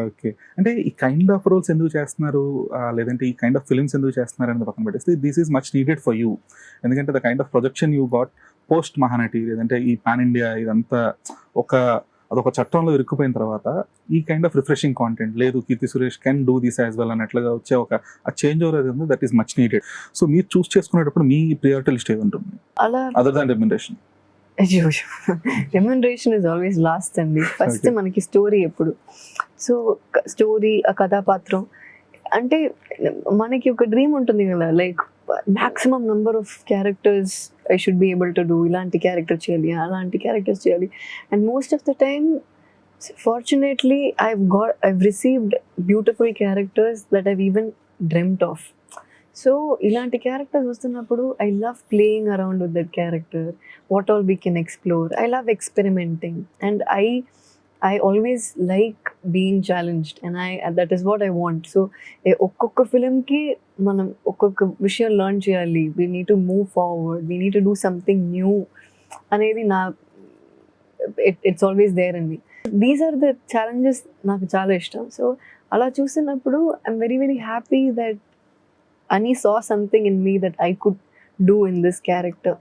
Okay. అంటే ఈ kind of roles ఎందుకు చేస్తున్నారు? లేదంటే ఈ కైండ్ ఆఫ్ ఫిల్మ్స్ ఎందుకు చేస్తున్నారు అనేది పక్కన పెట్టేస్తే this is much needed for you. ఎందుకంటే the kind of projection you got post 'Mahanati' లేదంటే ఈ పాన్ ఇండియా ఇదంతా ఒక అదొక చట్టంలో ఇరుక్కుపోయిన తర్వాత ఈ కైండ్ ఆఫ్ రిఫ్రెషింగ్ కాంటెంట్ లేదు 'Keerthy Suresh' can do this as well అన్నట్లుగా వచ్చే ఒక ఆ చేంజ్ ఓవర్ ఏది ఉందో that is much needed. So మీరు చూస్ చేసుకునేటప్పుడు మీ ప్రియారిటీ లిస్ట్ ఏది ఉంటుంది? అలా అదర్ దాన్ రెమ్యునరేషన్. అయ్యో! రెమ్యునరేషన్ ఇస్ ఆల్వేస్ లాస్ట్ అండి. First Okay. మనకి స్టోరీ ఎప్పుడు. సో స్టోరీ, ఆ కథాపాత్రం అంటే మనకి ఒక డ్రీమ్ ఉంటుంది కదా, like maximum number of characters I should be able to do. ఇలాంటి క్యారెక్టర్ చేయాలి, అలాంటి క్యారెక్టర్స్ చేయాలి. And most of the time fortunately I've received beautiful characters that I've even dreamt of. So ఇలాంటి క్యారెక్టర్స్ వస్తున్నప్పుడు I love playing around with that character, what all we can explore. I love experimenting and I always like being challenged and that is what I want. So ఒక్కొక్క ఫిలింకి మనం ఒక్కొక్క విషయం learn చేయాలి. We need to move forward, we need to do something new అనేది it's always there అండి. These are the challenges నాకు చాలా ఇష్టం. సో అలా చూస్తున్నప్పుడు I'm very very happy that Ani saw something in me that I could do in this character.